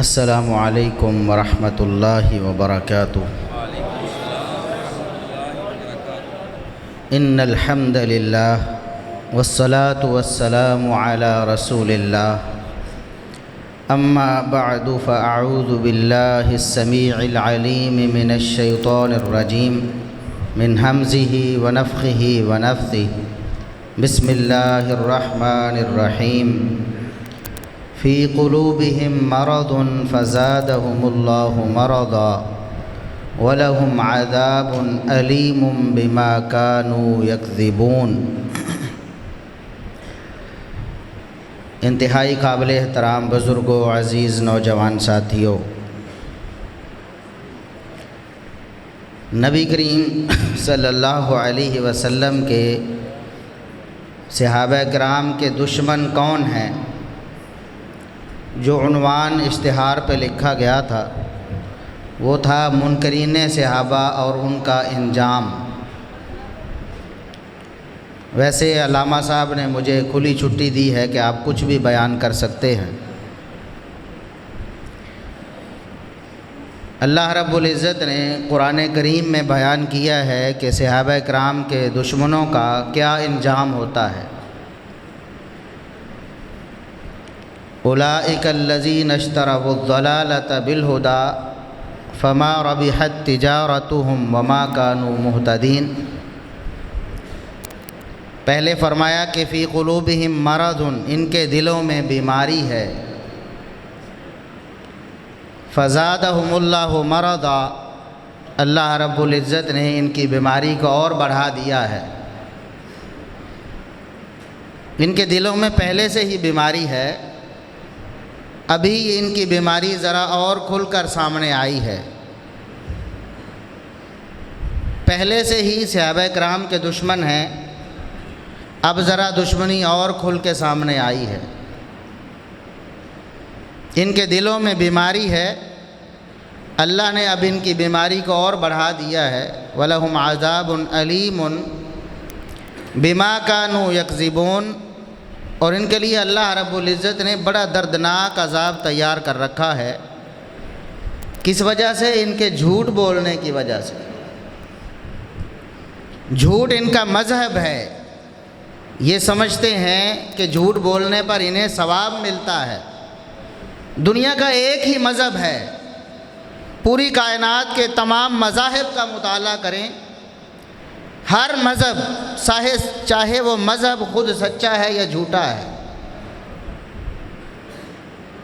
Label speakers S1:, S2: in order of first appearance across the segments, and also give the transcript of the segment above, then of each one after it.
S1: السلام علیکم ورحمۃ اللہ وبرکاتہ۔ ان الحمد للہ والصلاة والسلام علی رسول اللہ، اما بعد فاعوذ باللہ السمیع العلیم من الشیطان الرجیم من ہمزہ ونفخہ ونفثہ۔ بسم اللہ الرحمن الرحیم۔ فی قلوبہم مرض فزادہم اللہ مرضا وَلَهُمْ عَذَابٌ أَلِيمٌ بِمَا كَانُوا يَكْذِبُونَ۔ انتہائی قابل احترام بزرگوں، عزیز نوجوان ساتھیوں، نبی کریم صلی اللہ علیہ وسلم کے صحابہ کرام کے دشمن کون ہیں، جو عنوان اشتہار پہ لکھا گیا تھا وہ تھا منکرین صحابہ اور ان کا انجام۔ ویسے علامہ صاحب نے مجھے کھلی چھٹی دی ہے کہ آپ کچھ بھی بیان کر سکتے ہیں۔ اللہ رب العزت نے قرآن کریم میں بیان کیا ہے کہ صحابہ کرام کے دشمنوں کا کیا انجام ہوتا ہے۔ اولئک الذین اشتروا الضلالۃ بالہدی فما ربحت تجارتہم وما کانوا مہتدین۔ پہلے فرمایا کہ فی قلوبہم مرض، ان کے دلوں میں بیماری ہے، فزادہم اللہ مرضا، اللہ رب العزت نے ان کی بیماری کو اور بڑھا دیا ہے۔ ان کے دلوں میں پہلے سے ہی بیماری ہے، ابھی ان کی بیماری ذرا اور کھل کر سامنے آئی ہے۔ پہلے سے ہی صحابہ کرام کے دشمن ہیں، اب ذرا دشمنی اور کھل کے سامنے آئی ہے۔ ان کے دلوں میں بیماری ہے، اللہ نے اب ان کی بیماری کو اور بڑھا دیا ہے۔ وَلَهُمْ عَذَابٌ أَلِيمٌ بِمَا كَانُوا يَكْذِبُونَ، اور ان کے لیے اللہ رب العزت نے بڑا دردناک عذاب تیار کر رکھا ہے۔ کس وجہ سے؟ ان کے جھوٹ بولنے کی وجہ سے۔ جھوٹ ان کا مذہب ہے، یہ سمجھتے ہیں کہ جھوٹ بولنے پر انہیں ثواب ملتا ہے۔ دنیا کا ایک ہی مذہب ہے، پوری کائنات کے تمام مذاہب کا مطالعہ کریں، ہر مذہب چاہے وہ مذہب خود سچا ہے یا جھوٹا ہے،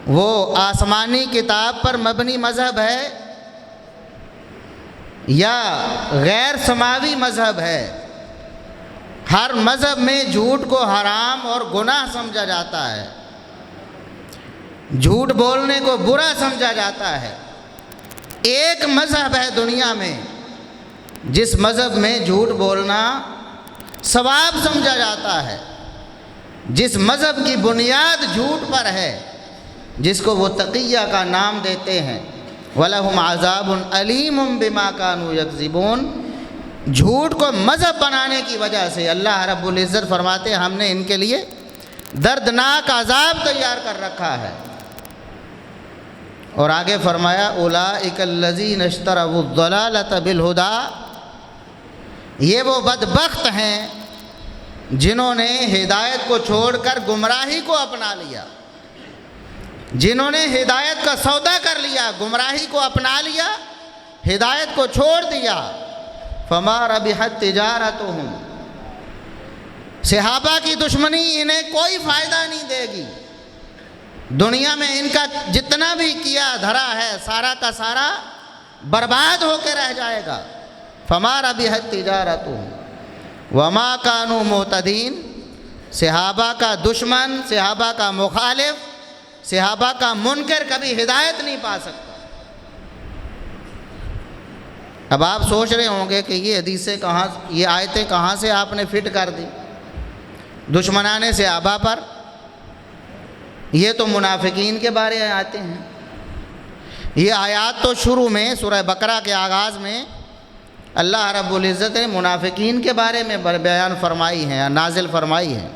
S1: وہ آسمانی کتاب پر مبنی مذہب ہے یا غیر سماوی مذہب ہے، ہر مذہب میں جھوٹ کو حرام اور گناہ سمجھا جاتا ہے، جھوٹ بولنے کو برا سمجھا جاتا ہے۔ ایک مذہب ہے دنیا میں جس مذہب میں جھوٹ بولنا ثواب سمجھا جاتا ہے، جس مذہب کی بنیاد جھوٹ پر ہے، جس کو وہ تقیہ کا نام دیتے ہیں۔ وَلَهُمْ عَذَابٌ أَلِيمٌ بِمَا كَانُوا يَكْذِبُونَ۔ جھوٹ کو مذہب بنانے کی وجہ سے اللہ رب العزت فرماتے ہیں ہم نے ان کے لیے دردناک عذاب تیار کر رکھا ہے۔ اور آگے فرمایا اولئک الذین اشتروا الضلالۃ بالہدی، یہ وہ بدبخت ہیں جنہوں نے ہدایت کو چھوڑ کر گمراہی کو اپنا لیا، جنہوں نے ہدایت کا سودا کر لیا، گمراہی کو اپنا لیا، ہدایت کو چھوڑ دیا۔ فما ربحت تجارتہم، صحابہ کی دشمنی انہیں کوئی فائدہ نہیں دے گی، دنیا میں ان کا جتنا بھی کیا دھرا ہے سارا کا سارا برباد ہو کے رہ جائے گا۔ فما ربحت تجارتہم وما کانوا مہتدین، صحابہ کا دشمن، صحابہ کا مخالف، صحابہ کا منکر کبھی ہدایت نہیں پا سکتا۔ اب آپ سوچ رہے ہوں گے کہ یہ حدیثیں کہاں، یہ آیتیں کہاں سے آپ نے فٹ کر دی دشمنان صحابہ پر؟ یہ تو منافقین کے بارے میں آتے ہیں۔ یہ آیات تو شروع میں سورہ بقرہ کے آغاز میں اللہ رب العزت نے منافقین کے بارے میں بیان فرمائی ہیں، نازل فرمائی ہیں۔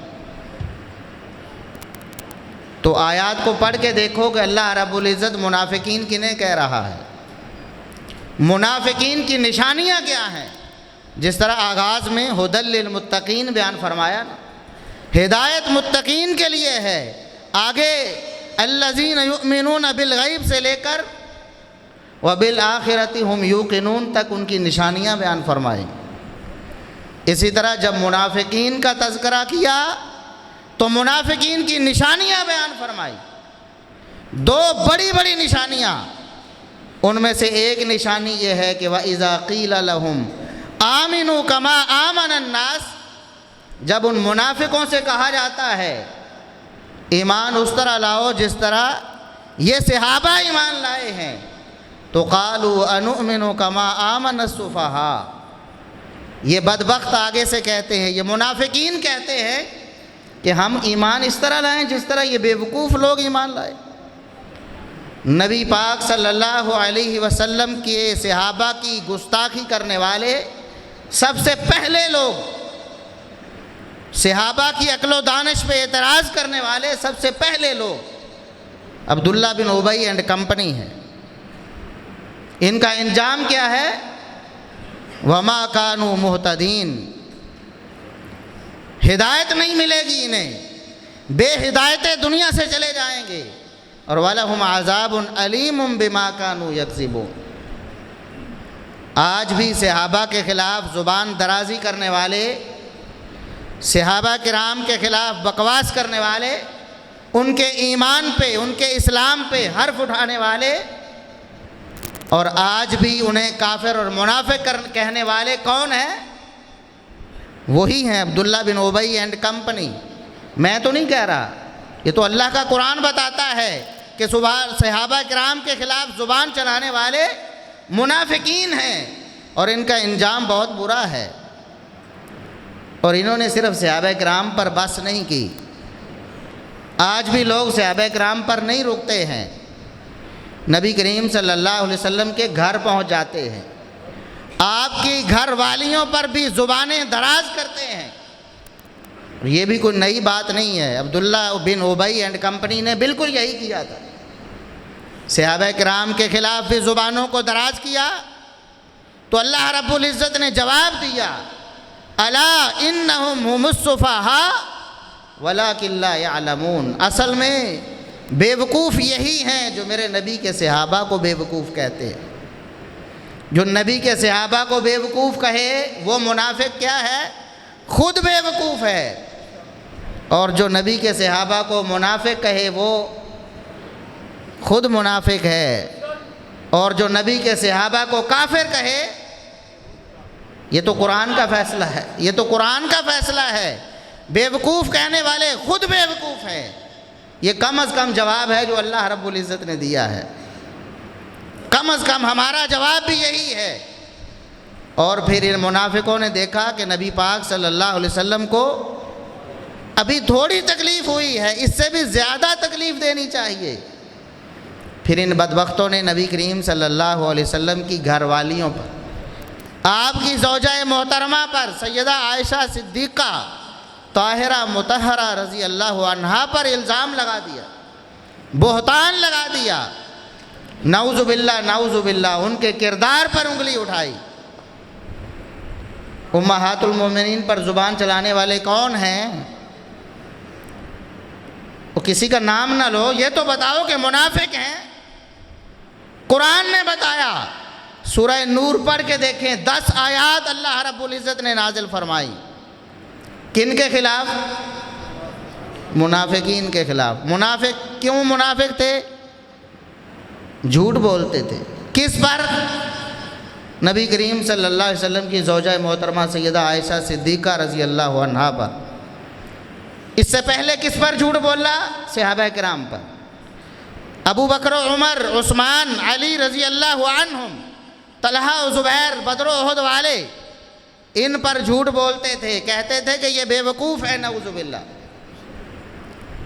S1: تو آیات کو پڑھ کے دیکھو کہ اللہ رب العزت منافقین کنہیں کہہ رہا ہے، منافقین کی نشانیاں کیا ہیں۔ جس طرح آغاز میں ھدی للمتقین بیان فرمایا نا، ہدایت متقین کے لیے ہے، آگے الذین یؤمنون بالغیب سے لے کر وبالآخرۃ ھم یوقنون تک ان کی نشانیاں بیان فرمائیں۔ اسی طرح جب منافقین کا تذکرہ کیا تو منافقین کی نشانیاں بیان فرمائی، دو بڑی بڑی نشانیاں۔ ان میں سے ایک نشانی یہ ہے کہ وَإِذَا قِيلَ لَهُمْ آمِنُوا كَمَا آمَنَ النَّاسِ، جب ان منافقوں سے کہا جاتا ہے ایمان اس طرح لاؤ جس طرح یہ صحابہ ایمان لائے ہیں، تو قَالُوا أَنُؤْمِنُ كَمَا آمَنَ السُّفَهَاءُ، یہ بدبخت آگے سے کہتے ہیں، یہ منافقین کہتے ہیں کہ ہم ایمان اس طرح لائیں جس طرح یہ بیوقوف لوگ ایمان لائے۔ نبی پاک صلی اللہ علیہ وسلم کے صحابہ کی گستاخی کرنے والے سب سے پہلے لوگ، صحابہ کی عقل و دانش پہ اعتراض کرنے والے سب سے پہلے لوگ عبداللہ بن ابی اینڈ کمپنی ہے۔ ان کا انجام کیا ہے؟ وما کانوا مہتدین، ہدایت نہیں ملے گی انہیں، بے ہدایتیں دنیا سے چلے جائیں گے، اور وَلَهُمْ عَذَابٌ أَلِيمٌ بِمَا كَانُوا يَكْذِبُونَ۔ آج بھی صحابہ کے خلاف زبان درازی کرنے والے، صحابہ کرام کے خلاف بکواس کرنے والے، ان کے ایمان پہ، ان کے اسلام پہ حرف اٹھانے والے، اور آج بھی انہیں کافر اور منافق کہنے والے کون ہیں؟ وہی ہیں عبداللہ بن ابی اینڈ کمپنی۔ میں تو نہیں کہہ رہا، یہ تو اللہ کا قرآن بتاتا ہے کہ صحابہ کرام کے خلاف زبان چلانے والے منافقین ہیں، اور ان کا انجام بہت برا ہے۔ اور انہوں نے صرف صحابہ کرام پر بس نہیں کی، آج بھی لوگ صحابہ کرام پر نہیں رکتے ہیں، نبی کریم صلی اللہ علیہ وسلم کے گھر پہنچ جاتے ہیں، آپ کی گھر والیوں پر بھی زبانیں دراز کرتے ہیں۔ یہ بھی کوئی نئی بات نہیں ہے، عبداللہ بن ابی اینڈ کمپنی نے بالکل یہی کیا تھا، صحابہ کرام کے خلاف بھی زبانوں کو دراز کیا، تو اللہ رب العزت نے جواب دیا الا انہم ھم السفہاء ولکن لا یعلمون، اصل میں بیوقوف یہی ہیں جو میرے نبی کے صحابہ کو بیوقوف کہتے ہیں۔ جو نبی کے صحابہ کو بیوقوف کہے وہ منافق کیا ہے؟ خود بیوقوف ہے، اور جو نبی کے صحابہ کو منافق کہے وہ خود منافق ہے، اور جو نبی کے صحابہ کو کافر کہے، یہ تو قرآن کا فیصلہ ہے، یہ تو قرآن کا فیصلہ ہے۔ بیوقوف کہنے والے خود بیوقوف ہیں، یہ کم از کم جواب ہے جو اللہ رب العزت نے دیا ہے، کم از کم ہمارا جواب بھی یہی ہے۔ اور پھر ان منافقوں نے دیکھا کہ نبی پاک صلی اللہ علیہ وسلم کو ابھی تھوڑی تکلیف ہوئی ہے، اس سے بھی زیادہ تکلیف دینی چاہیے، پھر ان بدبختوں نے نبی کریم صلی اللہ علیہ وسلم کی گھر والیوں پر، آپ کی زوجہ محترمہ پر، سیدہ عائشہ صدیقہ طاہرہ مطہرہ رضی اللہ عنہا پر الزام لگا دیا، بہتان لگا دیا، نعوذ باللہ نعوذ باللہ، ان کے کردار پر انگلی اٹھائی۔ امہات المومنین پر زبان چلانے والے کون ہیں؟ وہ کسی کا نام نہ لو، یہ تو بتاؤ کہ منافق ہیں۔ قرآن نے بتایا، سورہ نور پڑھ کے دیکھیں، 10 آیات اللہ رب العزت نے نازل فرمائی، کن کے خلاف؟ منافقین کے خلاف۔ منافق کیوں منافق تھے؟ جھوٹ بولتے تھے، کس پر؟ نبی کریم صلی اللہ علیہ وسلم کی زوجہ محترمہ سیدہ عائشہ صدیقہ رضی اللہ عنہا پر۔ اس سے پہلے کس پر جھوٹ بولا؟ صحابہ کرام پر، ابو بکر و عمر، عثمان، علی رضی اللہ عنہم، طلحہ و زبیر، بدر و احد والے، ان پر جھوٹ بولتے تھے، کہتے تھے کہ یہ بیوقوف ہے، نعوذ باللہ۔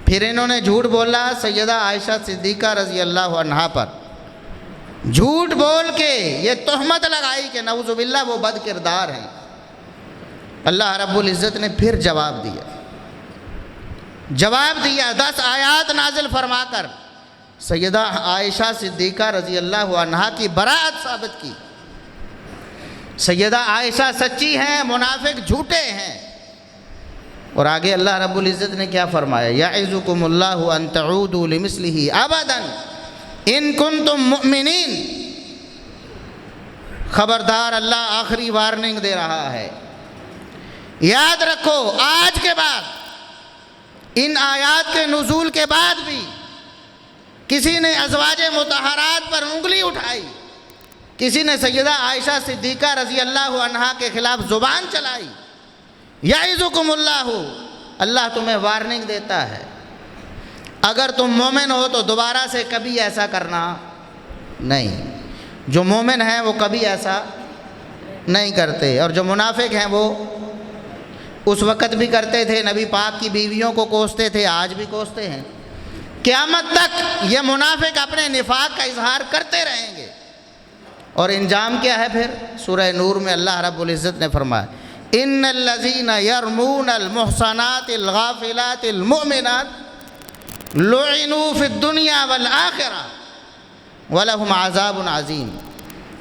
S1: پھر انہوں نے جھوٹ بولا سیدہ عائشہ صدیقہ رضی اللہ عنہا پر، جھوٹ بول کے یہ تہمت لگائی کہ نعوذ باللہ وہ بد کردار ہیں۔ اللہ رب العزت نے پھر جواب دیا، جواب دیا 10 آیات نازل فرما کر سیدہ عائشہ صدیقہ رضی اللہ عنہا کی براءت ثابت کی۔ سیدہ عائشہ سچی ہیں، منافق جھوٹے ہیں۔ اور آگے اللہ رب العزت نے کیا فرمایا؟ یعظکم اللہ ان تعودوا لمثلہ ابدا ان کنتم مؤمنین۔ خبردار، اللہ آخری وارننگ دے رہا ہے، یاد رکھو آج کے بعد، ان آیات کے نزول کے بعد بھی کسی نے ازواج مطہرات پر انگلی اٹھائی، کسی نے سیدہ عائشہ صدیقہ رضی اللہ عنہا کے خلاف زبان چلائی، یعظکم اللہ، اللہ تمہیں وارننگ دیتا ہے، اگر تم مومن ہو تو دوبارہ سے کبھی ایسا کرنا نہیں۔ جو مومن ہیں وہ کبھی ایسا نہیں کرتے، اور جو منافق ہیں وہ اس وقت بھی کرتے تھے، نبی پاک کی بیویوں کو کوستے تھے، آج بھی کوستے ہیں، قیامت تک یہ منافق اپنے نفاق کا اظہار کرتے رہیں گے۔ اور انجام کیا ہے پھر؟ سورہ نور میں اللہ رب العزت نے فرمایا ان الذین یرمون المحصنات الغافلات المؤمنات لعنوا فی الدنیا والآخرہ وَلَهُمْ عَذَابٌ عَظِيمٌ۔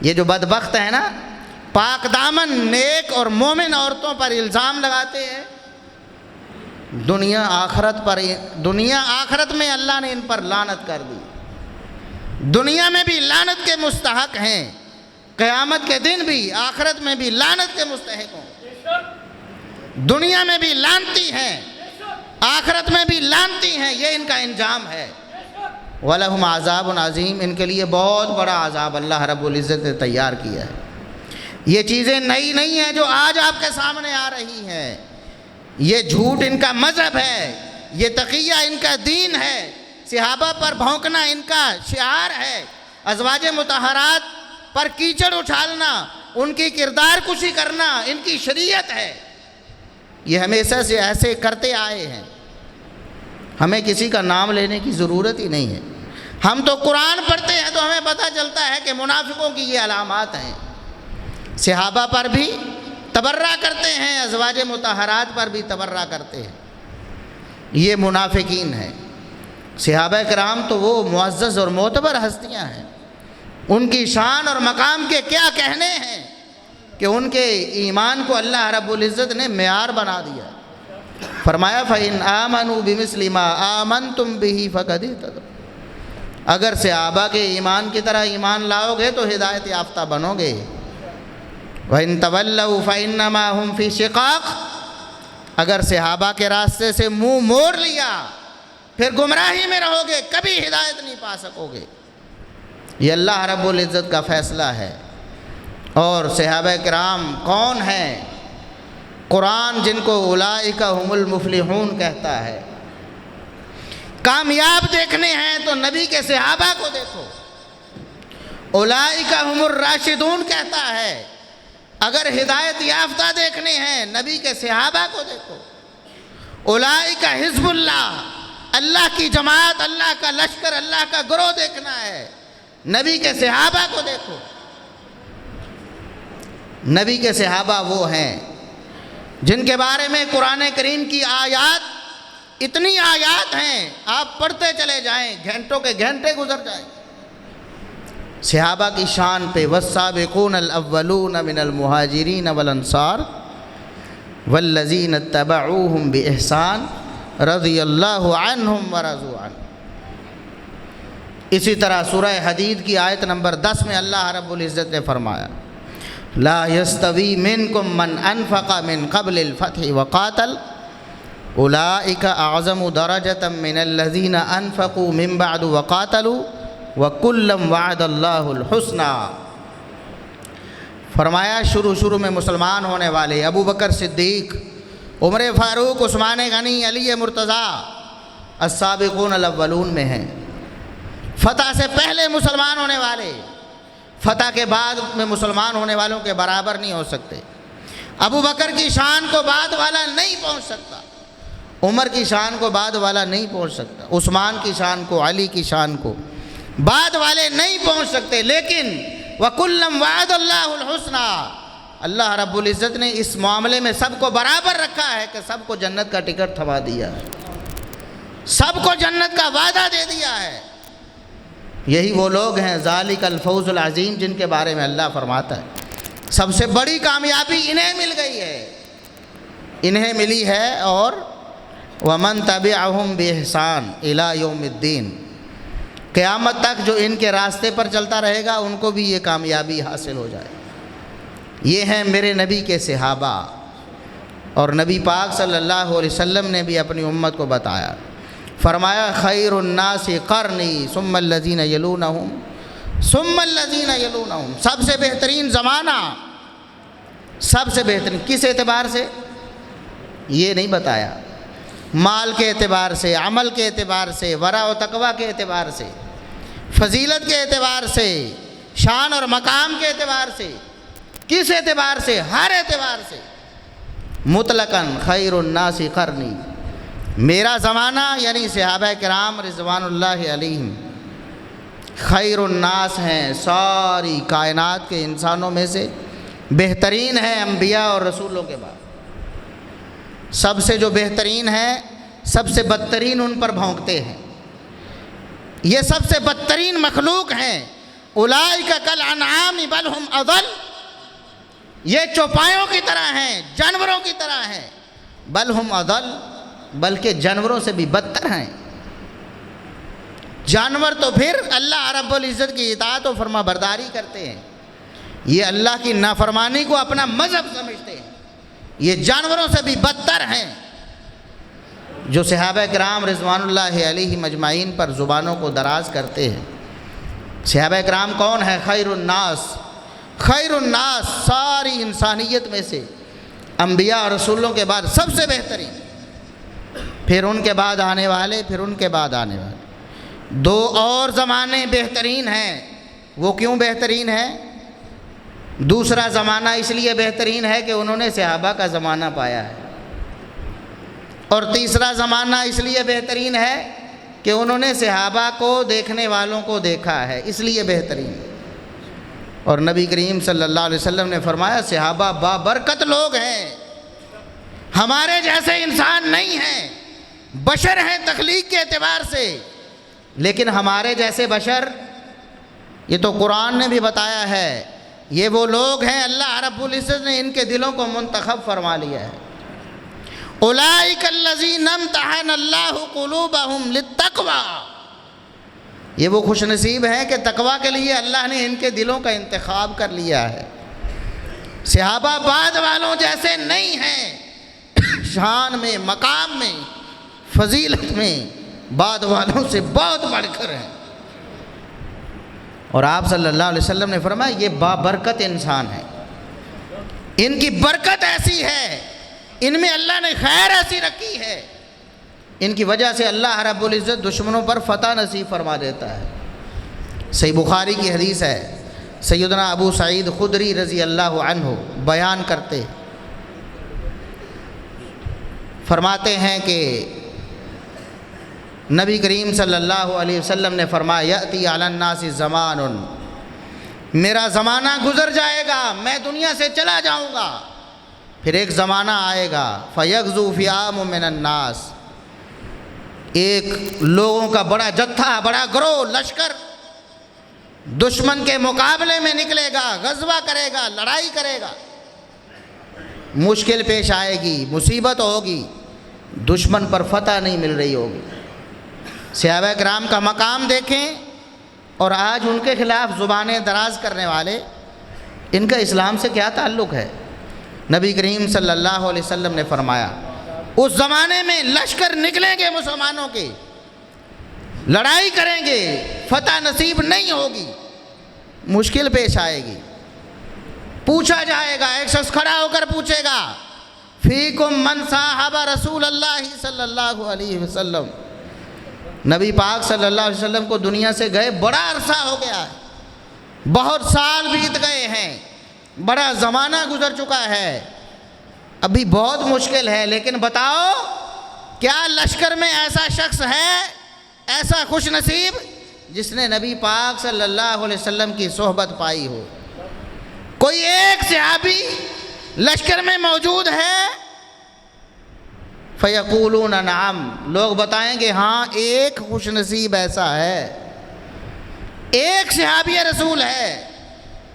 S1: یہ جو بدبخت ہیں نا، پاک دامن نیک اور مومن عورتوں پر الزام لگاتے ہیں، دنیا آخرت میں اللہ نے ان پر لعنت کر دی، دنیا میں بھی لعنت کے مستحق ہیں، قیامت کے دن بھی، آخرت میں بھی لعنت کے مستحق ہوں، دنیا میں بھی لعنتی ہیں، آخرت میں بھی لعنتی ہیں، یہ ان کا انجام ہے۔ وَلَهُمْ عَذَابٌ عَظِيمٌ، ان کے لیے بہت بڑا عذاب اللہ رب العزت نے تیار کیا ہے۔ یہ چیزیں نئی نہیں ہیں جو آج آپ کے سامنے آ رہی ہیں، یہ جھوٹ ان کا مذہب ہے، یہ تقیہ ان کا دین ہے، صحابہ پر بھونکنا ان کا شعار ہے، ازواج مطہرات پر کیچڑ اچھالنا، ان کی کردار کشی کرنا ان کی شریعت ہے۔ یہ ہمیشہ سے ایسے کرتے آئے ہیں، ہمیں کسی کا نام لینے کی ضرورت ہی نہیں ہے، ہم تو قرآن پڑھتے ہیں تو ہمیں پتہ چلتا ہے کہ منافقوں کی یہ علامات ہیں۔ صحابہ پر بھی تبرہ کرتے ہیں، ازواج مطہرات پر بھی تبرہ کرتے ہیں، یہ منافقین ہیں۔ صحابہ کرام تو وہ معزز اور معتبر ہستیاں ہیں، ان کی شان اور مقام کے کیا کہنے ہیں کہ ان کے ایمان کو اللہ رب العزت نے معیار بنا دیا۔ فرمایا فَإِنْ آمَنُوا بِمِثْلِ مَا آمَنْتُمْ بِهِ فَقَدِ اهْتَدَوْا، اگر صحابہ کے ایمان کی طرح ایمان لاؤ گے تو ہدایت یافتہ بنو گے۔ وَإِنْ تَوَلَّوْا فَإِنَّمَا هُمْ فِي شِقَاقٍ، اگر صحابہ کے راستے سے منہ موڑ لیا پھر گمراہی میں رہو گے، کبھی ہدایت نہیں پا سکو گے۔ یہ اللہ رب العزت کا فیصلہ ہے۔ اور صحابہ کرام کون ہیں؟ قرآن جن کو اولئک هم المفلحون کہتا ہے۔ کامیاب دیکھنے ہیں تو نبی کے صحابہ کو دیکھو، اولئک هم الراشدون کہتا ہے۔ اگر ہدایت یافتہ دیکھنے ہیں نبی کے صحابہ کو دیکھو، اولئک حزب اللہ، اللہ کی جماعت، اللہ کا لشکر، اللہ کا گروہ دیکھنا ہے، نبی کے صحابہ کو دیکھو۔ نبی کے صحابہ وہ ہیں جن کے بارے میں قرآن کریم کی آیات، اتنی آیات ہیں، آپ پڑھتے چلے جائیں، گھنٹوں کے گھنٹے گزر جائیں۔ صحابہ کی شان پہ والسابقون الاولون من المہاجرین والانصار والذین اتبعوہم باحسان رضی اللہ عنہم ورضوا عنہ۔ اسی طرح سورہ حدید کی آیت نمبر 10 میں اللہ رب العزت نے فرمایا لا یستوی منکم من انفق من قبل الفتح وقاتل اولئک اعظم درجۃ من الذین انفقوا من بعد وقاتلوا وکلا وعد اللہ الحسنی۔ فرمایا شروع میں مسلمان ہونے والے ابو بکر صدیق، عمر فاروق، عثمان غنی، علی مرتضیٰ السابقون الاولون میں ہیں۔ فتح سے پہلے مسلمان ہونے والے فتح کے بعد میں مسلمان ہونے والوں کے برابر نہیں ہو سکتے۔ ابو بکر کی شان کو بعد والا نہیں پہنچ سکتا، عمر کی شان کو بعد والا نہیں پہنچ سکتا، عثمان کی شان کو، علی کی شان کو بعد والے نہیں پہنچ سکتے، لیکن وَكُلًّا وَعَدَ اللَّهُ الْحُسْنَى، اللہ رب العزت نے اس معاملے میں سب کو برابر رکھا ہے کہ سب کو جنت کا ٹکٹ تھما دیا ہے۔ سب کو جنت کا وعدہ دے دیا ہے۔ یہی وہ لوگ ہیں ذالک الفوز العظیم جن کے بارے میں اللہ فرماتا ہے سب سے بڑی کامیابی انہیں مل گئی ہے، انہیں ملی ہے۔ اور ومن تبعہم بإحسان الی یوم الدین، قیامت تک جو ان کے راستے پر چلتا رہے گا ان کو بھی یہ کامیابی حاصل ہو جائے۔ یہ ہیں میرے نبی کے صحابہ، اور نبی پاک صلی اللہ علیہ وسلم نے بھی اپنی امت کو بتایا، فرمایا خیر الناس قرنی ثم الذین یلونہم ثم الذین یلونہم، سب سے بہترین زمانہ، سب سے بہترین کس اعتبار سے یہ نہیں بتایا، مال کے اعتبار سے، عمل کے اعتبار سے، ورع و تقوی کے اعتبار سے، فضیلت کے اعتبار سے، شان اور مقام کے اعتبار سے، کس اعتبار سے؟ ہر اعتبار سے مطلقاً خیر الناس قرنی، میرا زمانہ یعنی صحابہ کرام رضوان اللہ علیہم خیر الناس ہیں، ساری کائنات کے انسانوں میں سے بہترین ہیں انبیاء اور رسولوں کے بعد۔ سب سے جو بہترین ہیں سب سے بدترین ان پر بھونکتے ہیں، یہ سب سے بدترین مخلوق ہیں۔ اولئک کالانعام بل ہم اضل، یہ چوپایوں کی طرح ہیں، جانوروں کی طرح ہیں، بل ہم اضل، بلکہ جانوروں سے بھی بدتر ہیں۔ جانور تو پھر اللہ رب العزت کی اطاعت و فرما برداری کرتے ہیں، یہ اللہ کی نافرمانی کو اپنا مذہب سمجھتے ہیں، یہ جانوروں سے بھی بدتر ہیں۔ جو صحابہ کرام رضوان اللہ علیہ مجمعین پر زبانوں کو دراز کرتے ہیں، صحابہ کرام کون ہیں؟ خیر الناس، خیر الناس، ساری انسانیت میں سے انبیاء اور رسولوں کے بعد سب سے بہترین، پھر ان کے بعد آنے والے، پھر ان کے بعد آنے والے۔ دو اور زمانے بہترین ہیں، وہ کیوں بہترین ہیں؟ دوسرا زمانہ اس لیے بہترین ہے کہ انہوں نے صحابہ کا زمانہ پایا ہے، اور تیسرا زمانہ اس لیے بہترین ہے کہ انہوں نے صحابہ کو دیکھنے والوں کو دیکھا ہے، اس لیے بہترین۔ اور نبی کریم صلی اللہ علیہ وسلم نے فرمایا صحابہ بابرکت لوگ ہیں، ہمارے جیسے انسان نہیں ہیں، بشر ہیں تخلیق کے اعتبار سے، لیکن ہمارے جیسے بشر، یہ تو قرآن نے بھی بتایا ہے، یہ وہ لوگ ہیں اللہ رب العزت نے ان کے دلوں کو منتخب فرما لیا ہے۔ اولئک الذین امتحن اللہ قلوبہم للتقوی، یہ وہ خوش نصیب ہیں کہ تقوی کے لیے اللہ نے ان کے دلوں کا انتخاب کر لیا ہے۔ صحابہ بعد والوں جیسے نہیں ہیں، شان میں، مقام میں، فضیلت میں بعد والوں سے بہت بڑھ کر ہیں۔ اور آپ صلی اللہ علیہ وسلم نے فرمایا یہ بابرکت انسان ہے، ان کی برکت ایسی ہے، ان میں اللہ نے خیر ایسی رکھی ہے، ان کی وجہ سے اللہ رب العزت دشمنوں پر فتح نصیب فرما دیتا ہے۔ صحیح بخاری کی حدیث ہے، سیدنا ابو سعید خدری رضی اللہ عنہ بیان کرتے فرماتے ہیں کہ نبی کریم صلی اللہ علیہ وسلم نے فرمایا یأتی علی الناس زمان، میرا زمانہ گزر جائے گا، میں دنیا سے چلا جاؤں گا، پھر ایک زمانہ آئے گا فیغزو فئام من الناس، ایک لوگوں کا بڑا جتھا، بڑا گروہ، لشکر دشمن کے مقابلے میں نکلے گا، غزوہ کرے گا، لڑائی کرے گا، مشکل پیش آئے گی، مصیبت ہوگی، دشمن پر فتح نہیں مل رہی ہوگی۔ صحابہ کرام کا مقام دیکھیں، اور آج ان کے خلاف زبانیں دراز کرنے والے، ان کا اسلام سے کیا تعلق ہے؟ نبی کریم صلی اللہ علیہ وسلم نے فرمایا اس زمانے میں لشکر نکلیں گے مسلمانوں کے، لڑائی کریں گے، فتح نصیب نہیں ہوگی، مشکل پیش آئے گی، پوچھا جائے گا، ایک شخص کھڑا ہو کر پوچھے گا فیکم من صاحب رسول اللہ صلی اللہ علیہ وسلم، نبی پاک صلی اللہ علیہ وسلم کو دنیا سے گئے بڑا عرصہ ہو گیا ہے، بہت سال بیت گئے ہیں، بڑا زمانہ گزر چکا ہے، ابھی بہت مشکل ہے، لیکن بتاؤ کیا لشکر میں ایسا شخص ہے، ایسا خوش نصیب جس نے نبی پاک صلی اللہ علیہ وسلم کی صحبت پائی ہو؟ کوئی ایک صحابی لشکر میں موجود ہے؟ فیقولون نعم، لوگ بتائیں گے ہاں ایک خوش نصیب ایسا ہے، ایک صحابی رسول ہے۔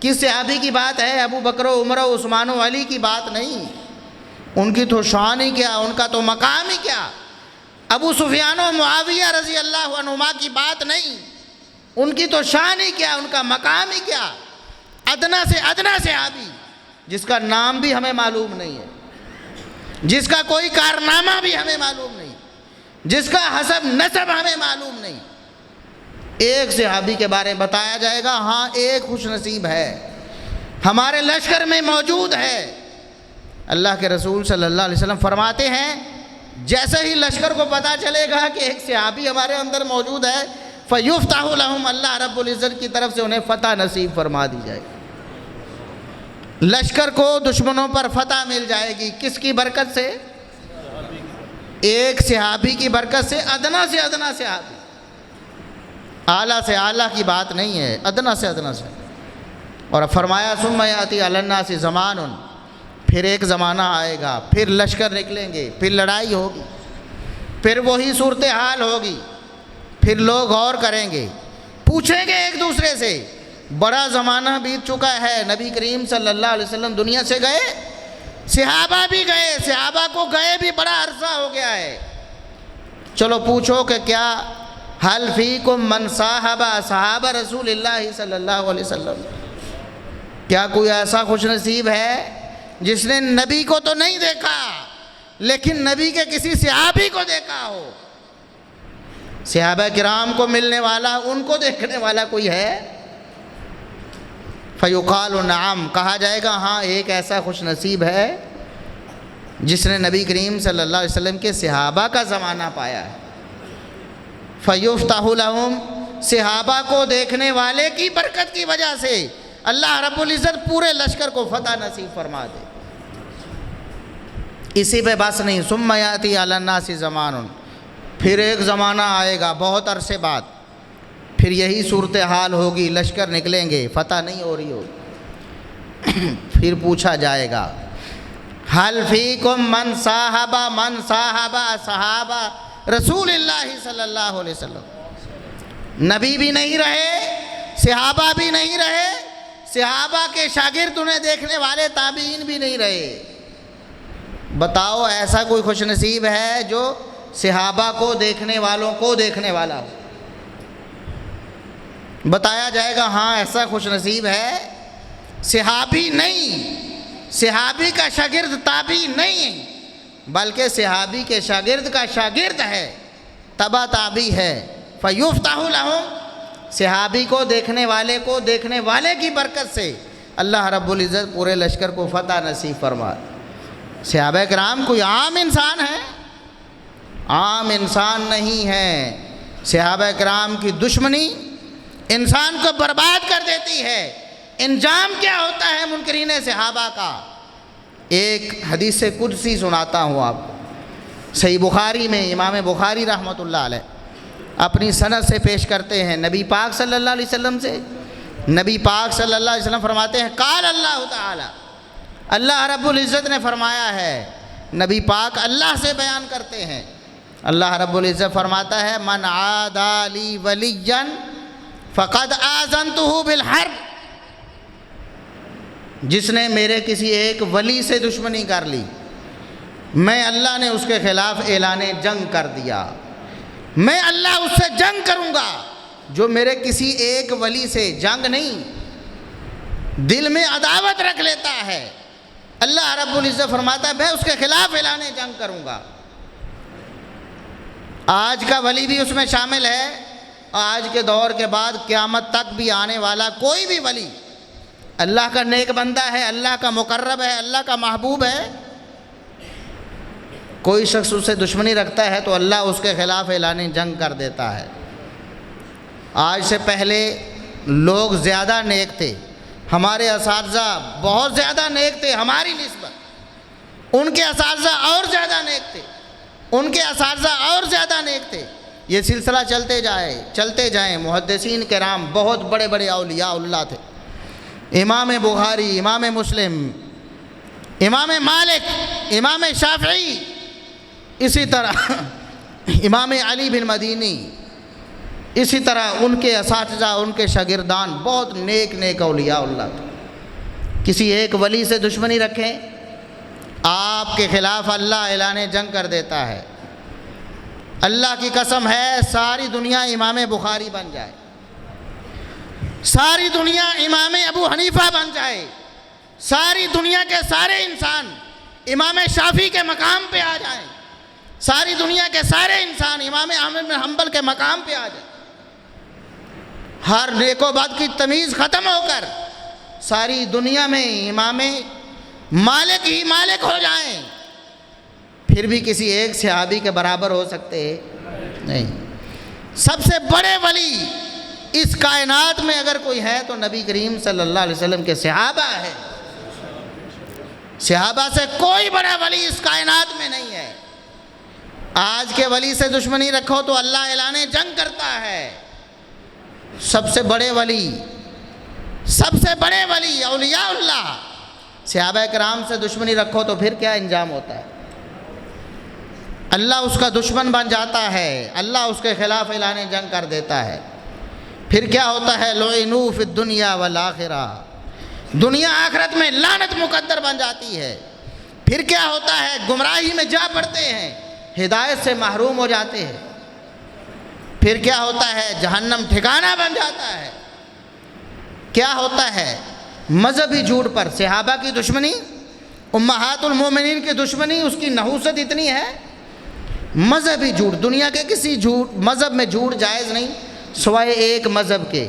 S1: کس صحابی کی بات ہے؟ ابو بکر و عمر و عثمان و علی کی بات نہیں، ان کی تو شان ہی کیا، ان کا تو مقام ہی کیا۔ ابو سفیان و معاویہ رضی اللہ عنہما کی بات نہیں، ان کی تو شان ہی کیا، ان کا مقام ہی کیا۔ ادنا سے ادنا صحابی جس کا نام بھی ہمیں معلوم نہیں ہے، جس کا کوئی کارنامہ بھی ہمیں معلوم نہیں، جس کا حسب نسب ہمیں معلوم نہیں، ایک صحابی کے بارے میں بتایا جائے گا ہاں ایک خوش نصیب ہے، ہمارے لشکر میں موجود ہے۔ اللہ کے رسول صلی اللہ علیہ وسلم فرماتے ہیں جیسے ہی لشکر کو پتہ چلے گا کہ ایک صحابی ہمارے اندر موجود ہے، فَيُفْتَحُ لَهُمْ، اللہ رب العزت کی طرف سے انہیں فتح نصیب فرما دی جائے گی۔ لشکر کو دشمنوں پر فتح مل جائے گی، کس کی برکت سے؟ ایک صحابی کی برکت سے، ادنا سے ادنا صحابی، اعلیٰ سے اعلیٰ کی بات نہیں ہے، ادنا سے ادنا سے۔ اور فرمایا ثم یاتی علی الناس زمان، پھر ایک زمانہ آئے گا، پھر لشکر نکلیں گے، پھر لڑائی ہوگی، پھر وہی صورتحال ہوگی، پھر لوگ غور کریں گے، پوچھیں گے ایک دوسرے سے۔ بڑا زمانہ بیت چکا ہے، نبی کریم صلی اللہ علیہ وسلم دنیا سے گئے، صحابہ بھی گئے، صحابہ کو گئے بھی بڑا عرصہ ہو گیا ہے، چلو پوچھو کہ کیا حل فیکم من صاحب صحاب رسول اللہ صلی اللہ علیہ وسلم، کیا کوئی ایسا خوش نصیب ہے جس نے نبی کو تو نہیں دیکھا لیکن نبی کے کسی صحابی کو دیکھا ہو؟ صحابہ کرام کو ملنے والا، ان کو دیکھنے والا کوئی ہے؟ فیقال نعم، کہا جائے گا ہاں ایک ایسا خوش نصیب ہے جس نے نبی کریم صلی اللہ علیہ وسلم کے صحابہ کا زمانہ پایا ہے۔ فیفتح لہم، صحابہ کو دیکھنے والے کی برکت کی وجہ سے اللہ رب العزت پورے لشکر کو فتح نصیب فرما دے۔ اسی پہ بس نہیں، ثم یاتی علی الناس زمان، پھر ایک زمانہ آئے گا بہت عرصے بعد، پھر یہی صورتحال ہوگی، لشکر نکلیں گے، فتح نہیں ہو رہی ہوگی، پھر پوچھا جائے گا حل فیکم من صاحب صحابہ رسول اللہ صلی اللہ علیہ وسلم، نبی بھی نہیں رہے، صحابہ بھی نہیں رہے، صحابہ کے شاگرد انہیں دیکھنے والے تابعین بھی نہیں رہے، بتاؤ ایسا کوئی خوش نصیب ہے جو صحابہ کو دیکھنے والوں کو دیکھنے والا ہو؟ بتایا جائے گا ہاں ایسا خوش نصیب ہے، صحابی نہیں، صحابی کا شاگرد تابعی نہیں، بلکہ صحابی کے شاگرد کا شاگرد ہے، تبع تابعی ہے۔ فیفتح لہم، صحابی کو دیکھنے والے کی برکت سے اللہ رب العزت پورے لشکر کو فتح نصیب فرما۔ صحابہ کرام کوئی عام انسان ہے؟ عام انسان نہیں ہے۔ صحابہ کرام کی دشمنی انسان کو برباد کر دیتی ہے۔ انجام کیا ہوتا ہے منکرین صحابہ کا؟ ایک حدیث قدسی سناتا ہوں آپ کو، صحیح بخاری میں امام بخاری رحمۃ اللہ علیہ اپنی سند سے پیش کرتے ہیں نبی پاک صلی اللہ علیہ وسلم سے۔ نبی پاک صلی اللہ علیہ وسلم فرماتے ہیں قال اللہ تعالی، اللہ رب العزت نے فرمایا ہے۔ نبی پاک اللہ سے بیان کرتے ہیں، اللہ رب العزت فرماتا ہے من عادى لي وليا فقد آذنته بالحرب، جس نے میرے کسی ایک ولی سے دشمنی کر لی، میں اللہ نے اس کے خلاف اعلان جنگ کر دیا، میں اللہ اس سے جنگ کروں گا۔ جو میرے کسی ایک ولی سے جنگ نہیں، دل میں عداوت رکھ لیتا ہے، اللہ رب العزت فرماتا ہے میں اس کے خلاف اعلان جنگ کروں گا۔ آج کا ولی بھی اس میں شامل ہے، آج کے دور کے بعد قیامت تک بھی آنے والا کوئی بھی ولی اللہ کا نیک بندہ ہے، اللہ کا مقرب ہے، اللہ کا محبوب ہے، کوئی شخص اس سے دشمنی رکھتا ہے تو اللہ اس کے خلاف اعلان جنگ کر دیتا ہے۔ آج سے پہلے لوگ زیادہ نیک تھے، ہمارے اساتذہ بہت زیادہ نیک تھے ہماری نسبت، ان کے اساتذہ اور زیادہ نیک تھے، ان کے اساتذہ اور زیادہ نیک تھے۔ یہ سلسلہ چلتے جائیں، محدثین کرام بہت بڑے بڑے اولیاء اللہ تھے، امام بخاری، امام مسلم، امام مالک، امام شافعی، اسی طرح امام علی بن مدینی، اسی طرح ان کے اساتذہ، ان کے شاگردان بہت نیک اولیاء اللہ تھے۔ کسی ایک ولی سے دشمنی رکھیں، آپ کے خلاف اللہ اعلان جنگ کر دیتا ہے۔ اللہ کی قسم ہے ساری دنیا امام بخاری بن جائے، ساری دنیا امام ابو حنیفہ بن جائے، ساری دنیا کے سارے انسان امام شافعی کے مقام پہ آ جائیں، ساری دنیا کے سارے انسان امام احمد بن حنبل کے مقام پہ آ جائیں، ہر نیک و بد کی تمیز ختم ہو کر ساری دنیا میں امام مالک ہی مالک ہو جائیں، پھر بھی کسی ایک صحابی کے برابر ہو سکتے نہیں۔ سب سے بڑے ولی اس کائنات میں اگر کوئی ہے تو نبی کریم صلی اللہ علیہ وسلم کے صحابہ ہے۔ صحابہ سے کوئی بڑا ولی اس کائنات میں نہیں ہے۔ آج کے ولی سے دشمنی رکھو تو اللہ اعلان جنگ کرتا ہے۔ سب سے بڑے ولی اولیاء اللہ صحابہ کرام سے دشمنی رکھو تو پھر کیا انجام ہوتا ہے؟ اللہ اس کا دشمن بن جاتا ہے، اللہ اس کے خلاف اعلان جنگ کر دیتا ہے۔ پھر کیا ہوتا ہے؟ لعنوا فی الدنیا والآخرہ، دنیا آخرت میں لعنت مقدر بن جاتی ہے۔ پھر کیا ہوتا ہے؟ گمراہی میں جا پڑتے ہیں، ہدایت سے محروم ہو جاتے ہیں۔ پھر کیا ہوتا ہے؟ جہنم ٹھکانہ بن جاتا ہے۔ کیا ہوتا ہے؟ مذہبی جھوٹ پر صحابہ کی دشمنی، امہات المومنین کی دشمنی، اس کی نحوست اتنی ہے۔ مذہبی جھوٹ، دنیا کے کسی مذہب میں جھوٹ جائز نہیں سوائے ایک مذہب کے،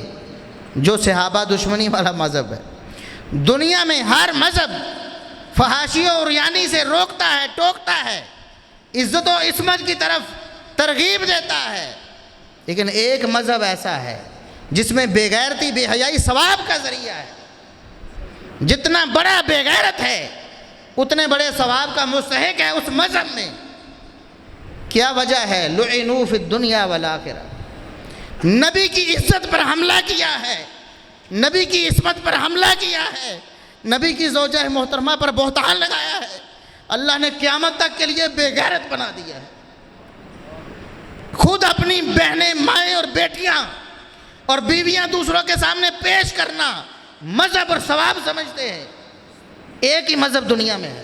S1: جو صحابہ دشمنی والا مذہب ہے۔ دنیا میں ہر مذہب فحاشی اور ریانی سے روکتا ہے، ٹوکتا ہے، عزت و عصمت کی طرف ترغیب دیتا ہے، لیکن ایک مذہب ایسا ہے جس میں بے غیرتی، بے حیائی ثواب کا ذریعہ ہے۔ جتنا بڑا بے غیرت ہے اتنے بڑے ثواب کا مستحق ہے اس مذہب میں۔ کیا وجہ ہے؟ لعنوا فی الدنیا والآخرہ، نبی کی عزت پر حملہ کیا ہے، نبی کی عصمت پر حملہ کیا ہے، نبی کی زوجہ محترمہ پر بہتان لگایا ہے، اللہ نے قیامت تک کے لیے بے غیرت بنا دیا ہے۔ خود اپنی بہنیں، مائیں اور بیٹیاں اور بیویاں دوسروں کے سامنے پیش کرنا مذہب اور ثواب سمجھتے ہیں۔ ایک ہی مذہب دنیا میں ہے،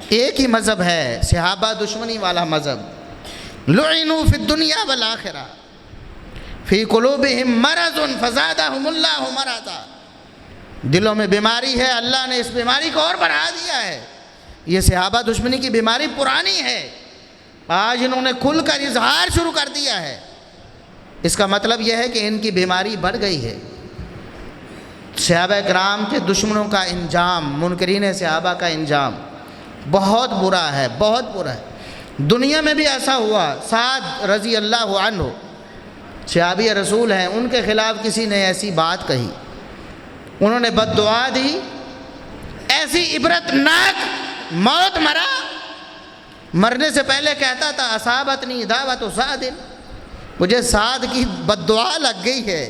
S1: ایک ہی مذہب ہے، صحابہ دشمنی والا مذہب۔ لعنوا فی الدنیا والآخرہ فی قلوبہم مرض فزادہم اللہ مرضا، دلوں میں بیماری ہے، اللہ نے اس بیماری کو اور بڑھا دیا ہے۔ یہ صحابہ دشمنی کی بیماری پرانی ہے، آج انہوں نے کھل کر اظہار شروع کر دیا ہے۔ اس کا مطلب یہ ہے کہ ان کی بیماری بڑھ گئی ہے۔ صحابہ کرام کے دشمنوں کا انجام، منکرین صحابہ کا انجام بہت برا ہے، بہت برا ہے۔ دنیا میں بھی ایسا ہوا، سعد رضی اللہ عنہ صحابی رسول ہیں، ان کے خلاف کسی نے ایسی بات کہی، انہوں نے بد دعا دی، ایسی عبرتناک موت مرا، مرنے سے پہلے کہتا تھا اصابتنی دعوت سعد، مجھے سعد کی بد دعا لگ گئی ہے،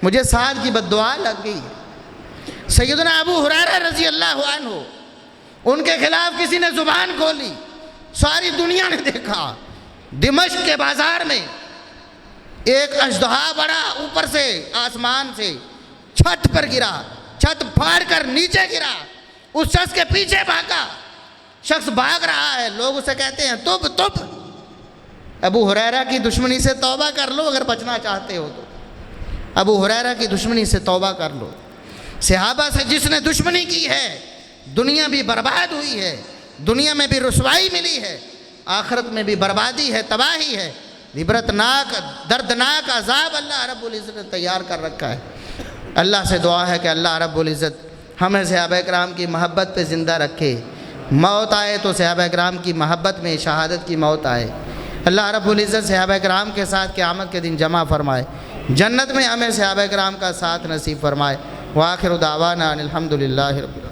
S1: مجھے سعد کی بد دعا لگ گئی ہے۔ سیدنا ابو ہریرہ رضی اللہ عنہ، ان کے خلاف کسی نے زبان کھولی، ساری دنیا نے دیکھا، دمشق کے بازار میں ایک اژدہا بڑا اوپر سے آسمان سے چھت پر گرا، چھت پھاڑ کر نیچے گرا، اس شخص کے پیچھے بھاگا، شخص بھاگ رہا ہے، لوگ اسے کہتے ہیں توب توب، ابو ہریرہ کی دشمنی سے توبہ کر لو اگر بچنا چاہتے ہو تو، ابو ہریرہ کی دشمنی سے توبہ کر لو۔ صحابہ سے جس نے دشمنی کی ہے دنیا بھی برباد ہوئی ہے، دنیا میں بھی رسوائی ملی ہے، آخرت میں بھی بربادی ہے، تباہی ہے، عبرتناک دردناک عذاب اللہ رب العزت نے تیار کر رکھا ہے۔ اللہ سے دعا ہے کہ اللہ رب العزت ہمیں صحابہ کرام کی محبت پہ زندہ رکھے، موت آئے تو صحابہ کرام کی محبت میں شہادت کی موت آئے۔ اللہ رب العزت صحابہ کرام کے ساتھ قیامت کے دن جمع فرمائے، جنت میں ہمیں صحابہ کرام کا ساتھ نصیب فرمائے۔ وآخر دعوانا الحمدللہ رب العالمین۔